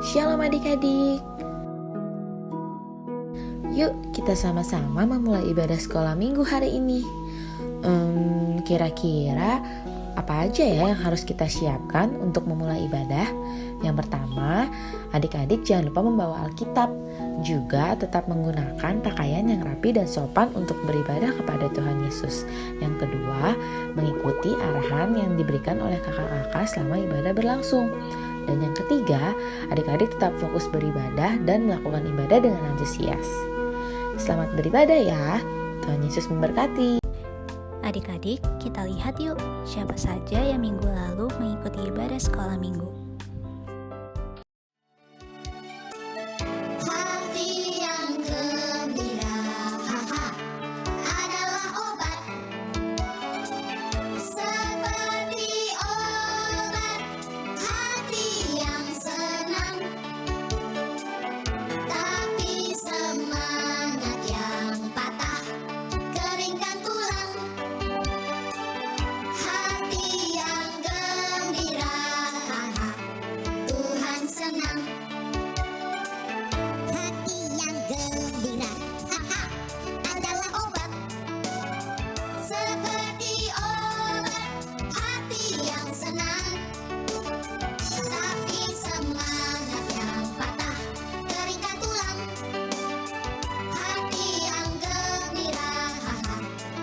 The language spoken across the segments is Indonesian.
Shalom adik-adik. Yuk kita sama-sama memulai ibadah sekolah minggu hari ini. Kira-kira apa aja ya yang harus kita siapkan untuk memulai ibadah? Yang pertama, adik-adik jangan lupa membawa Alkitab. Juga tetap menggunakan pakaian yang rapi dan sopan untuk beribadah kepada Tuhan Yesus. Yang kedua, mengikuti arahan yang diberikan oleh kakak-kakak selama ibadah berlangsung. Dan yang ketiga, adik-adik tetap fokus beribadah dan melakukan ibadah dengan antusias. Selamat beribadah ya. Tuhan Yesus memberkati. Adik-adik, kita lihat yuk siapa saja yang minggu lalu mengikuti ibadah sekolah minggu. Hati yang gembira, adalah obat. Seperti obat, hati yang senang. Tapi semangat yang patah, keringkan tulang. Hati yang gembira, Tuhan senang. Hati yang gembira, adalah obat. Seperti obat, hati yang senang. Tapi semangat yang patah, keringkan tulang. Hati yang gembira,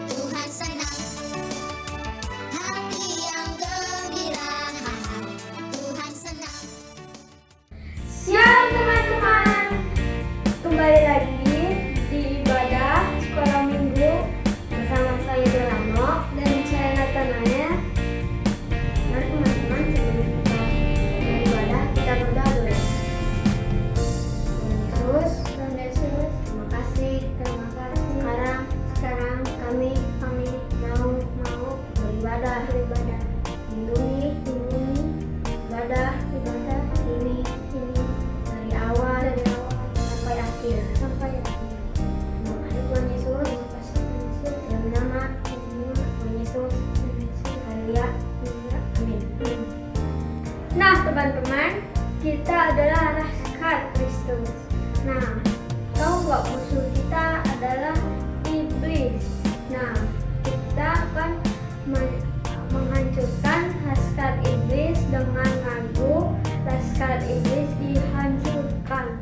Tuhan senang. Hati yang gembira, Tuhan senang. Shalom teman-teman, kembali lagi di ibadah sekolah minggu bersama saya Delano dan saya Nathanael. Mari teman-teman, sebelum kita beribadah kita berdoa dulu. Tuhan Yesus, terima kasih. Sekarang kami mau beribadah. Lindungi ibadah ini dari awal sampai akhir. Terima kasih Tuhan Yesus. Dalam nama Tuhan Yesus. Haleluya. Amin. Nah teman-teman, kita adalah laskar Kristus. Nah, tahu nggak musuh kita adalah iblis. Nah, kita akan menghancurkan laskar iblis dengan lagu Laskar Iblis Dihancurkan.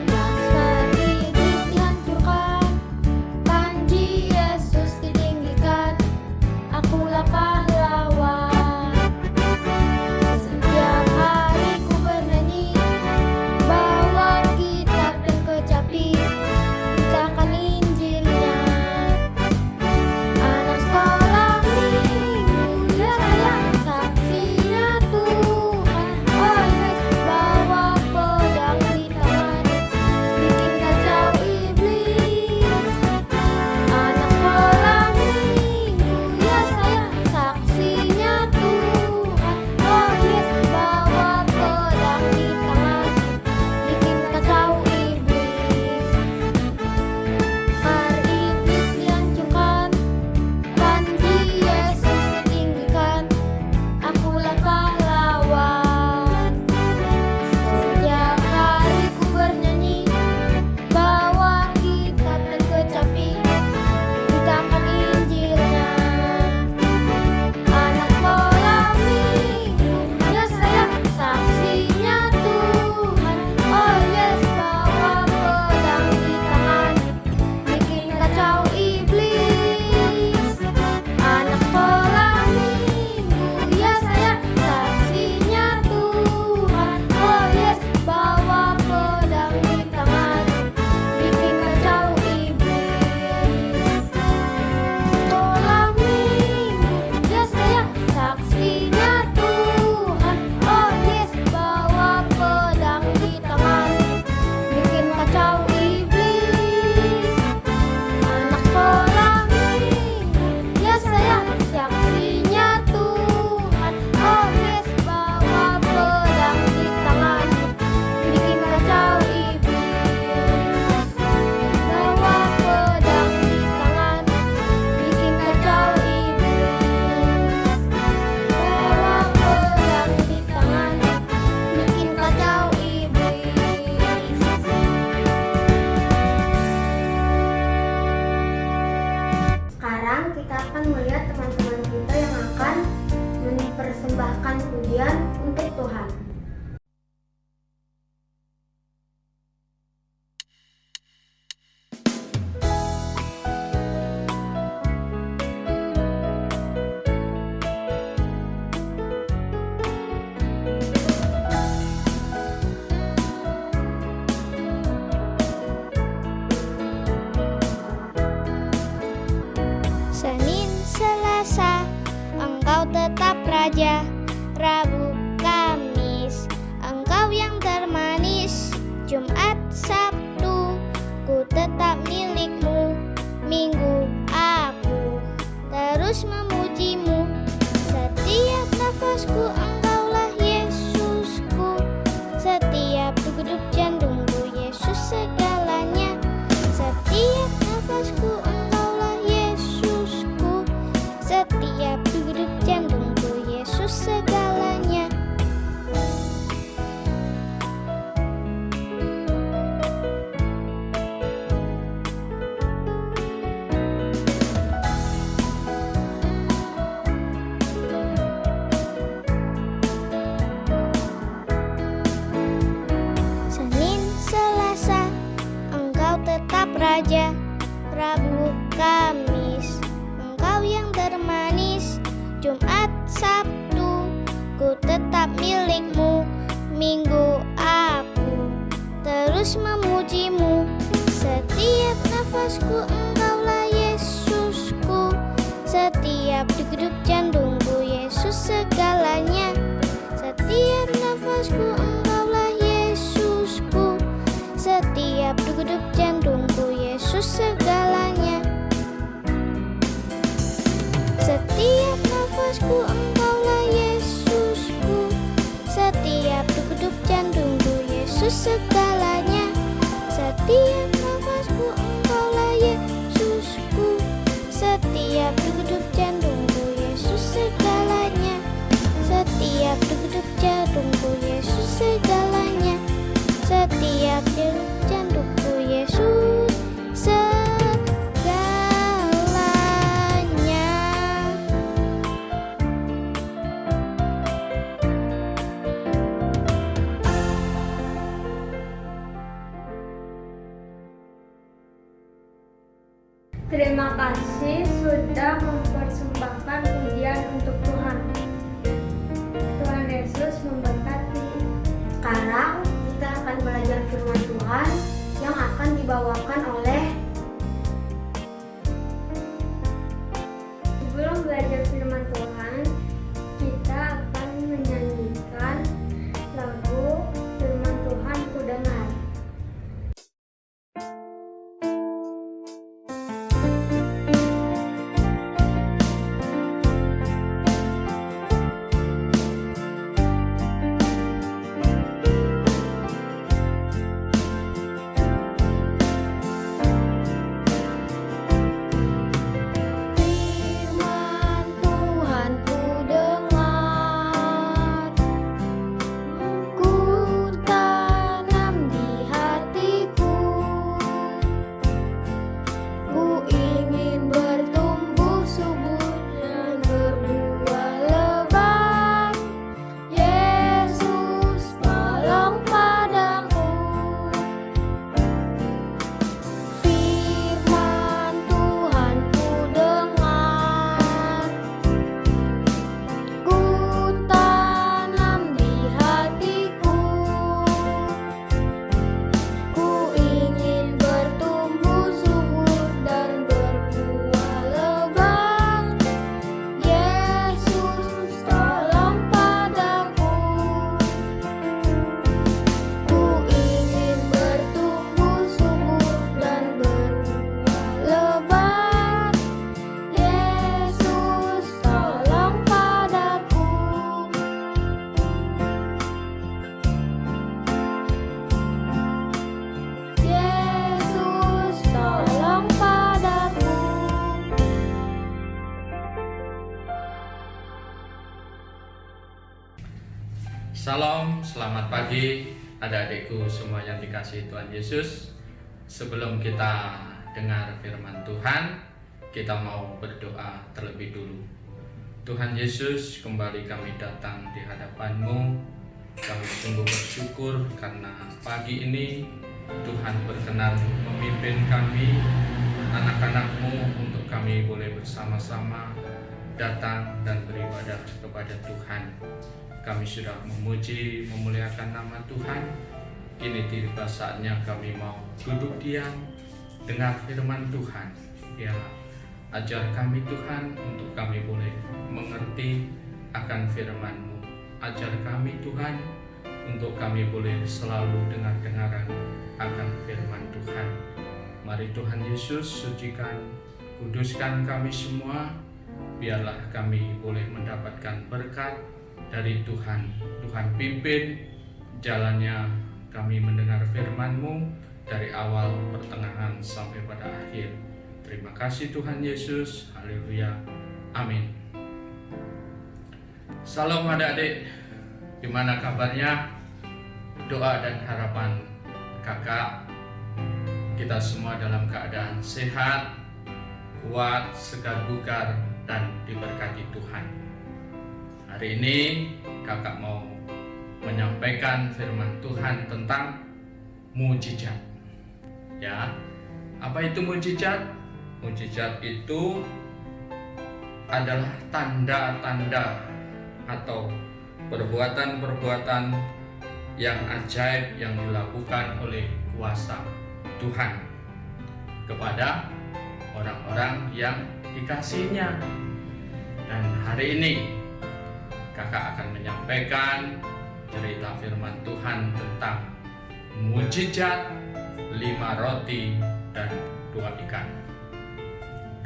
Laskar iblis dihancurkan, Jumat, Sabtu, ku tetap milikmu. Minggu aku terus memujimu. Setiap nafasku engkaulah Yesusku. Setiap degup jantungku Yesus segalanya. Setiap nafasku engkaulah Yesusku. Setiap degup jantungku Yesus segalanya. Senin, Selasa, engkau tetap Raja. Rabu, Kamis, engkau yang termanis. Jumat, Sabtu, ku tetap milikmu. Minggu aku terus memujimu. Setiap nafasku engkaulah Yesusku. Setiap degup jantungku Yesus segalanya. Setiap nafasku engkaulah Yesusku. Setiap degup jantungku Yesus segalanya. Setiap nafasku engkaulah Yesusku. Setiap degup jantungku Yesus segalanya. Setiap nafasku engkaulah Yesusku. Setiap degup jantungku Yesus segalanya. Setiap degup jantungku Yesus segalanya. Setiap degup jantungku Yesus segalanya. Terima kasih sudah mempersembahkan pujian untuk Tuhan. Tuhan Yesus memberkati. Sekarang kita akan belajar firman Tuhan yang akan dibawakan oleh. Sebelum belajar firman Tuhan, kita akan menyanyikan lagu Firman Tuhan Ku Dengar. Salam, selamat pagi adik-adikku semua yang dikasihi Tuhan Yesus. Sebelum kita dengar firman Tuhan, kita mau berdoa terlebih dulu. Tuhan Yesus, kembali kami datang di hadapan-Mu. Kami sungguh bersyukur karena pagi ini Tuhan berkenan memimpin kami, anak-anak-Mu, untuk kami boleh bersama-sama datang dan beribadah kepada Tuhan. Kami sudah memuji, memuliakan nama Tuhan. Kini tiba saatnya kami mau duduk diam, dengar firman Tuhan. Ya, ajar kami Tuhan untuk kami boleh mengerti akan firman-Mu. Ajar kami Tuhan untuk kami boleh selalu dengar-dengaran akan firman Tuhan. Mari Tuhan Yesus sucikan, kuduskan kami semua, biarlah kami boleh mendapatkan berkat dari Tuhan. Tuhan pimpin jalannya kami mendengar firman-Mu dari awal, pertengahan, sampai pada akhir. Terima kasih Tuhan Yesus, haleluya, amin. Salam adik-adik, gimana kabarnya? Doa dan harapan kakak, kita semua dalam keadaan sehat, kuat, segar bugar, dan diberkati Tuhan. Hari ini kakak mau menyampaikan firman Tuhan tentang mujizat. Ya, apa itu mujizat? Mujizat itu adalah tanda-tanda atau perbuatan-perbuatan yang ajaib yang dilakukan oleh kuasa Tuhan kepada orang-orang yang dikasihinya. Dan hari ini kakak akan menyampaikan cerita firman Tuhan tentang mujizat 5 roti dan 2 ikan.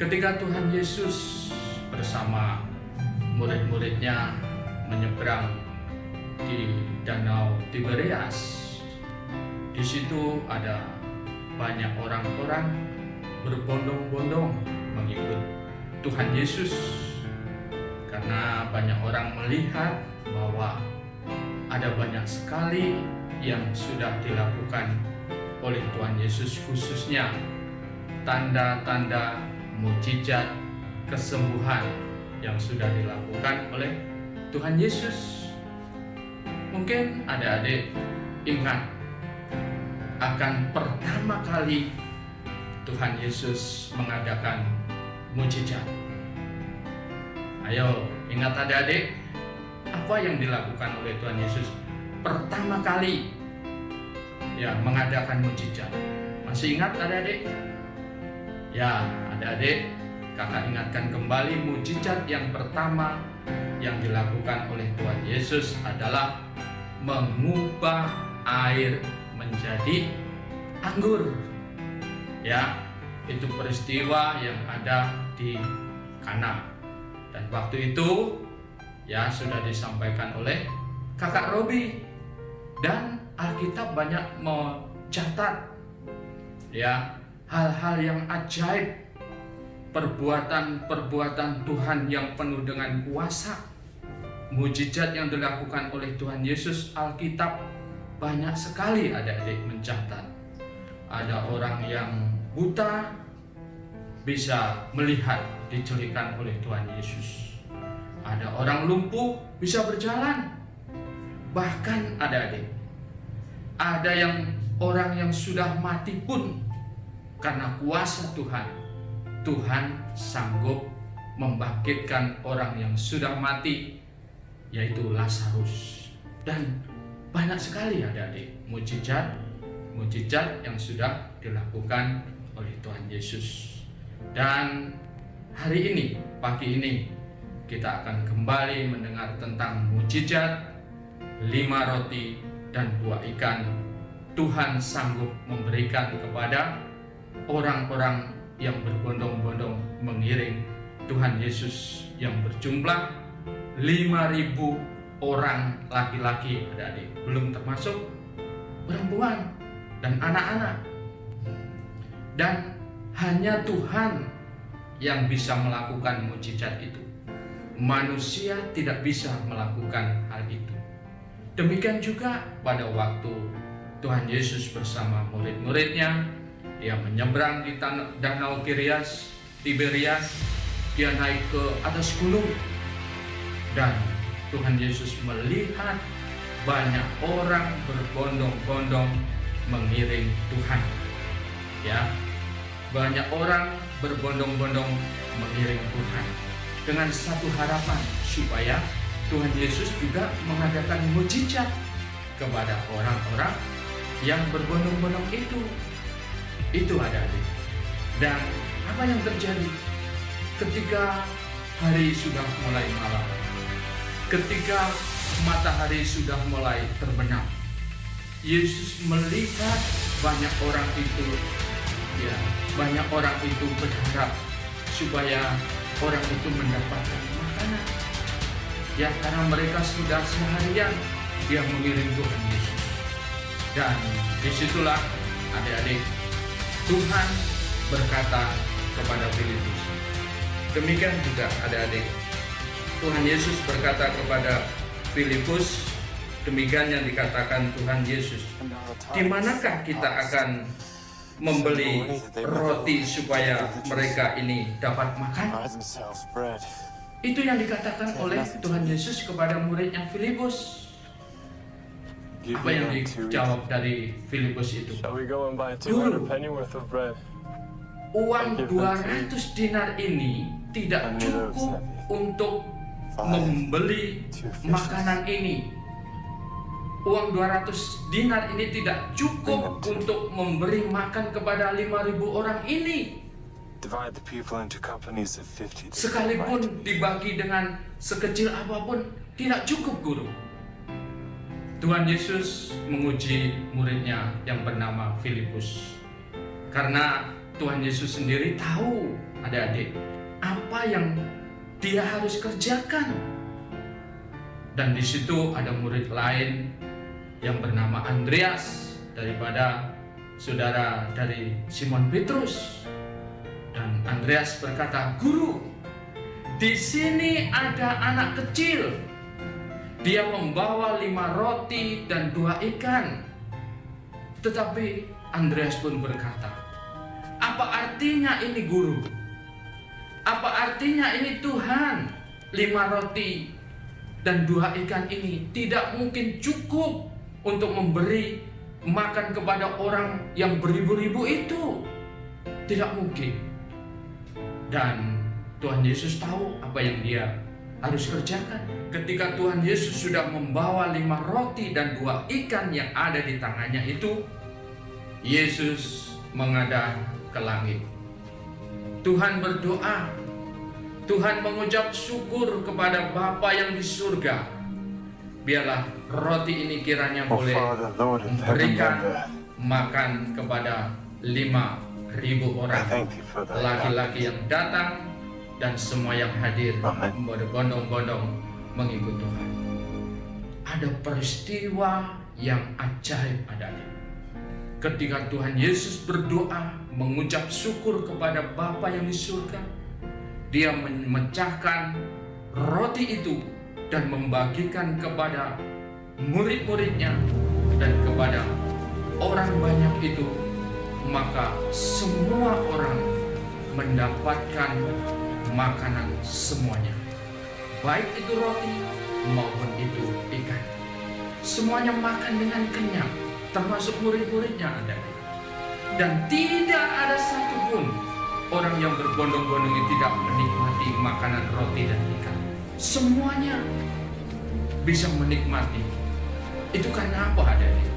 Ketika Tuhan Yesus bersama murid-muridnya menyeberang di Danau Tiberias, di situ ada banyak orang-orang berbondong-bondong mengikut Tuhan Yesus, karena banyak orang melihat bahwa ada banyak sekali yang sudah dilakukan oleh Tuhan Yesus, khususnya tanda-tanda mujizat kesembuhan yang sudah dilakukan oleh Tuhan Yesus. Mungkin adik-adik ingat akan pertama kali Tuhan Yesus mengadakan mujizat. Ayo, ingat adik-adik, apa yang dilakukan oleh Tuhan Yesus pertama kali ya mengadakan mujizat? Masih ingat adik-adik? Ya, adik-adik, kakak ingatkan kembali, mujizat yang pertama yang dilakukan oleh Tuhan Yesus adalah mengubah air menjadi anggur. Ya, itu peristiwa yang ada di Kana. Dan waktu itu ya sudah disampaikan oleh kakak Robi, dan Alkitab banyak mencatat ya hal-hal yang ajaib, perbuatan-perbuatan Tuhan yang penuh dengan kuasa, mujizat yang dilakukan oleh Tuhan Yesus. Alkitab banyak sekali adik-adik mencatat. Ada orang yang buta bisa melihat dicelikan oleh Tuhan Yesus. Ada orang lumpuh bisa berjalan. Bahkan adik-adik, ada yang orang yang sudah mati pun karena kuasa Tuhan, Tuhan sanggup membangkitkan orang yang sudah mati, yaitu Lazarus. Dan banyak sekali adik-adik mujizat yang sudah dilakukan oleh Tuhan Yesus. Dan hari ini, pagi ini, kita akan kembali mendengar tentang mujizat 5 roti dan 2 ikan. Tuhan sanggup memberikan kepada orang-orang yang berbondong-bondong mengiring Tuhan Yesus yang berjumlah 5.000 orang laki-laki, adik-adik, belum termasuk perempuan dan anak-anak. Dan hanya Tuhan yang bisa melakukan mujizat itu. Manusia tidak bisa melakukan hal itu. Demikian juga pada waktu Tuhan Yesus bersama murid-muridnya, dia menyeberang di Danau Tiberias, dia naik ke atas gunung, dan Tuhan Yesus melihat banyak orang berbondong-bondong mengiring Tuhan. Ya, banyak orang berbondong-bondong mengiring Tuhan dengan satu harapan, supaya Tuhan Yesus juga mengadakan mujizat kepada orang-orang yang berbondong-bondong itu. Itu adik-adik. Dan apa yang terjadi ketika hari sudah mulai malam, ketika matahari sudah mulai terbenam. Yesus melihat banyak orang itu berharap supaya orang itu mendapatkan makanan. Ya, karena mereka sudah seharian dia mengiring Tuhan Yesus. Dan disitulah adik-adik Tuhan berkata kepada Filipus. Demikian juga adik-adik Tuhan Yesus berkata kepada Filipus, demikian yang dikatakan Tuhan Yesus. Di manakah kita akan membeli roti supaya mereka ini dapat makan? Itu yang dikatakan oleh Tuhan Yesus kepada muridnya Filipus. Apa yang dijawab dari Filipus itu? Guru, uang 200 dinar ini tidak cukup untuk membeli makanan ini. Uang 200 dinar ini tidak cukup untuk memberi makan kepada 5.000 orang ini. Sekalipun dibagi dengan sekecil apapun, tidak cukup, Guru. Tuhan Yesus menguji muridnya yang bernama Filipus. Karena Tuhan Yesus sendiri tahu, adik-adik, apa yang dia harus kerjakan. Dan di situ ada murid lain yang bernama Andreas, daripada saudara dari Simon Petrus. Dan Andreas berkata, "Guru, di sini ada anak kecil. Dia membawa 5 roti dan 2 ikan." Tetapi Andreas pun berkata, "Apa artinya ini, Guru? Apa artinya ini, Tuhan? 5 roti dan 2 ikan ini tidak mungkin cukup untuk memberi makan kepada orang yang beribu-ribu itu. Tidak mungkin." Dan Tuhan Yesus tahu apa yang dia harus kerjakan. Ketika Tuhan Yesus sudah membawa 5 roti dan 2 ikan yang ada di tangannya itu, Yesus menghadap ke langit. Tuhan berdoa. Tuhan mengucap syukur kepada Bapa yang di surga. Biarlah roti ini kiranya boleh memberikan makan kepada 5.000 orang laki-laki yang datang dan semua yang hadir berbondong-bondong mengikut Tuhan. Ada peristiwa yang ajaib, adik-adik. Ketika Tuhan Yesus berdoa mengucap syukur kepada Bapa yang di surga, dia memecahkan roti itu dan membagikan kepada murid-muridnya dan kepada orang banyak itu. Maka semua orang mendapatkan makanan semuanya, baik itu roti maupun itu ikan. Semuanya makan dengan kenyang, termasuk murid-muridnya ada. Dan tidak ada satupun orang yang berbondong-bondong yang tidak menikmati makanan roti dan ikan. Semuanya bisa menikmati. Itu karena apa, adik?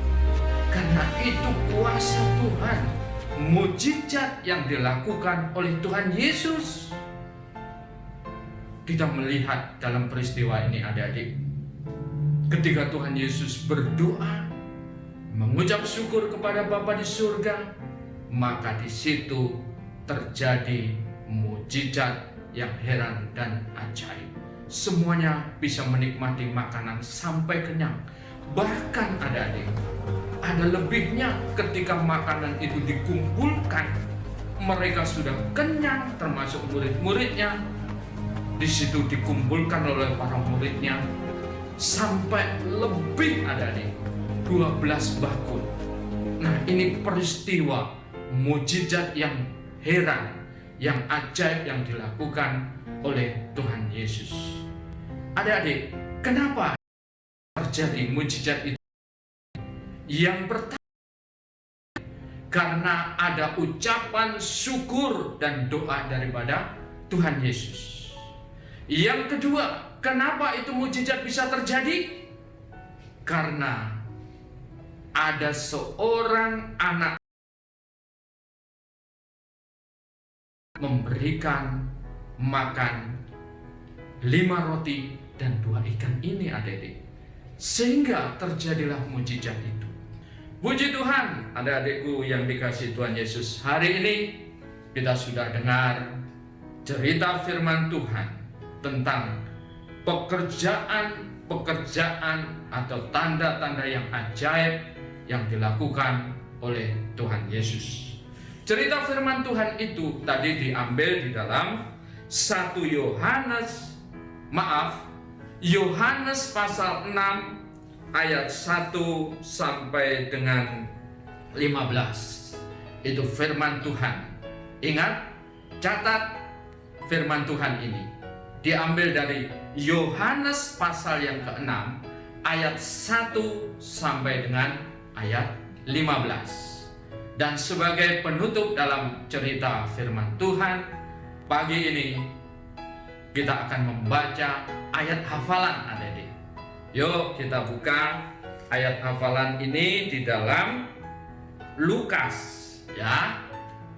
Karena itu kuasa Tuhan, mujizat yang dilakukan oleh Tuhan Yesus. Kita melihat dalam peristiwa ini, adik-adik, ketika Tuhan Yesus berdoa, mengucap syukur kepada Bapa di surga, maka di situ terjadi mujizat yang heran dan ajaib. Semuanya bisa menikmati makanan sampai kenyang. Bahkan adik-adik, ada lebihnya ketika makanan itu dikumpulkan. Mereka sudah kenyang, termasuk murid-muridnya. Di situ dikumpulkan oleh para muridnya sampai lebih, adik-adik, 12 bakul. Nah, ini peristiwa mujizat yang heran, yang ajaib yang dilakukan oleh Tuhan Yesus. Adik-adik, kenapa terjadi mujizat itu? Yang pertama, karena ada ucapan syukur dan doa daripada Tuhan Yesus. Yang kedua, kenapa itu mujizat bisa terjadi? Karena ada seorang anak memberikan makan 5 roti dan 2 ikan ini, adik-adik. sehingga terjadilah mujizat itu. Puji Tuhan, adik-adikku yang dikasihi Tuhan Yesus, hari ini kita sudah dengar cerita firman Tuhan tentang pekerjaan atau tanda-tanda yang ajaib yang dilakukan oleh Tuhan Yesus. Cerita firman Tuhan itu tadi diambil di dalam Yohanes pasal 6 ayat 1 sampai dengan 15. Itu firman Tuhan. Ingat, catat firman Tuhan ini diambil dari Yohanes pasal yang ke-6 ayat 1 sampai dengan ayat 15. Dan sebagai penutup dalam cerita firman Tuhan pagi ini, kita akan membaca ayat hafalan adik-adik. Yuk kita buka ayat hafalan ini di dalam Lukas, ya.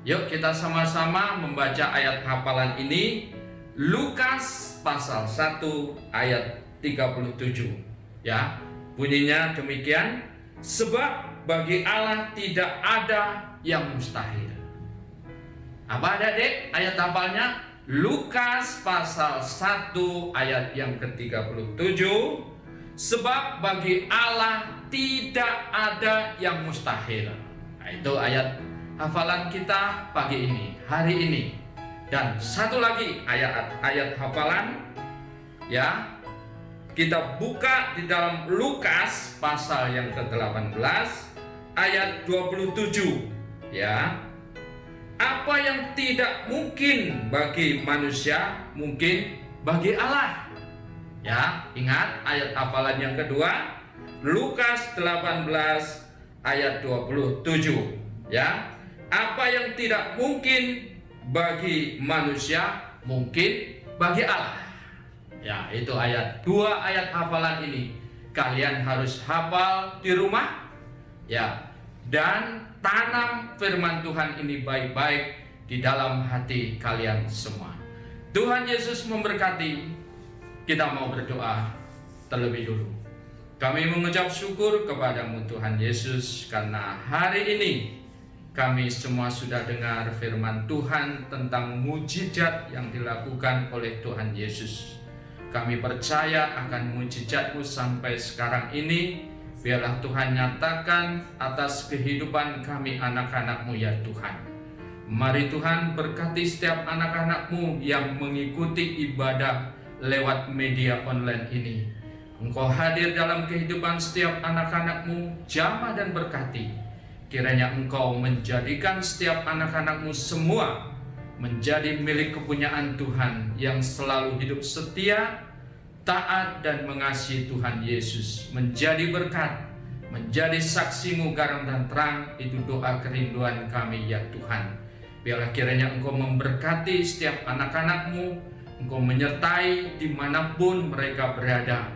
Yuk kita sama-sama membaca ayat hafalan ini, Lukas pasal 1 ayat 37, ya. Bunyinya demikian, sebab bagi Allah tidak ada yang mustahil. Apa adik-adik ayat hafalnya? Lukas pasal 1 ayat yang ke-37, sebab bagi Allah tidak ada yang mustahil. Nah, itu ayat hafalan kita pagi ini, hari ini. Dan satu lagi ayat hafalan, ya. Kita buka di dalam Lukas pasal yang ke-18 ayat 27, ya. Apa yang tidak mungkin bagi manusia mungkin bagi Allah. Ya, ingat ayat hafalan yang kedua, Lukas 18 ayat 27, ya. Apa yang tidak mungkin bagi manusia mungkin bagi Allah. Ya, itu dua ayat hafalan ini kalian harus hafal di rumah, ya, dan tanam firman Tuhan ini baik-baik di dalam hati kalian semua. Tuhan Yesus memberkati. Kita mau berdoa terlebih dulu. Kami mengucap syukur kepadamu Tuhan Yesus, karena hari ini kami semua sudah dengar firman Tuhan tentang mujizat yang dilakukan oleh Tuhan Yesus. Kami percaya akan mujizat-Mu sampai sekarang ini. Biarlah Tuhan nyatakan atas kehidupan kami anak-anak-Mu ya Tuhan. Mari Tuhan berkati setiap anak-anak-Mu yang mengikuti ibadah lewat media online ini. Engkau hadir dalam kehidupan setiap anak-anak-Mu, jamah dan berkati. Kiranya Engkau menjadikan setiap anak-anak-Mu semua menjadi milik kepunyaan Tuhan yang selalu hidup setia, taat dan mengasihi Tuhan Yesus, menjadi berkat, menjadi saksi-Mu garam dan terang. Itu doa kerinduan kami ya Tuhan. Biarlah kiranya Engkau memberkati setiap anak-anak-Mu, Engkau menyertai dimanapun mereka berada.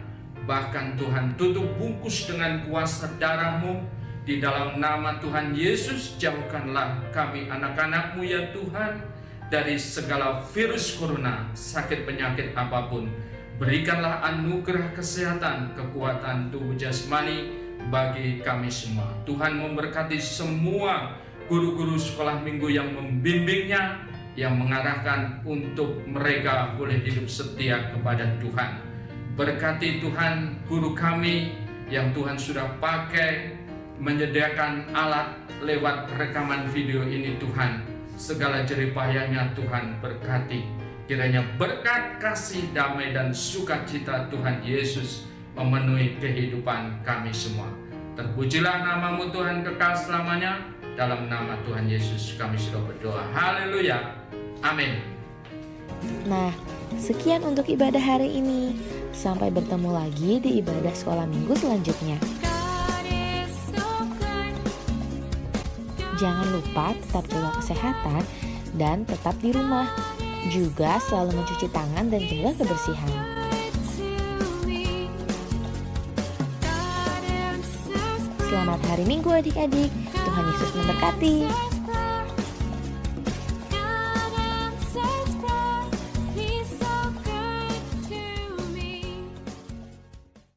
Bahkan Tuhan tutup bungkus dengan kuasa darah-Mu. Di dalam nama Tuhan Yesus, jauhkanlah kami anak-anak-Mu ya Tuhan dari segala virus corona, sakit penyakit apapun. Berikanlah anugerah kesehatan, kekuatan tubuh jasmani bagi kami semua. Tuhan memberkati semua guru-guru sekolah minggu yang membimbingnya, yang mengarahkan untuk mereka boleh hidup setia kepada Tuhan. Berkati Tuhan guru kami yang Tuhan sudah pakai menyediakan alat lewat rekaman video ini Tuhan. Segala jeripayanya Tuhan berkati. Kiranya berkat, kasih, damai dan sukacita Tuhan Yesus memenuhi kehidupan kami semua. Terpujilah nama-Mu Tuhan kekal selamanya. Dalam nama Tuhan Yesus kami sudah berdoa. Haleluya. Amin. Nah, sekian untuk ibadah hari ini. Sampai bertemu lagi di ibadah sekolah minggu selanjutnya. Jangan lupa tetap jaga kesehatan dan tetap di rumah. Juga selalu mencuci tangan dan jaga kebersihan. Selamat hari Minggu adik-adik. Tuhan Yesus memberkati.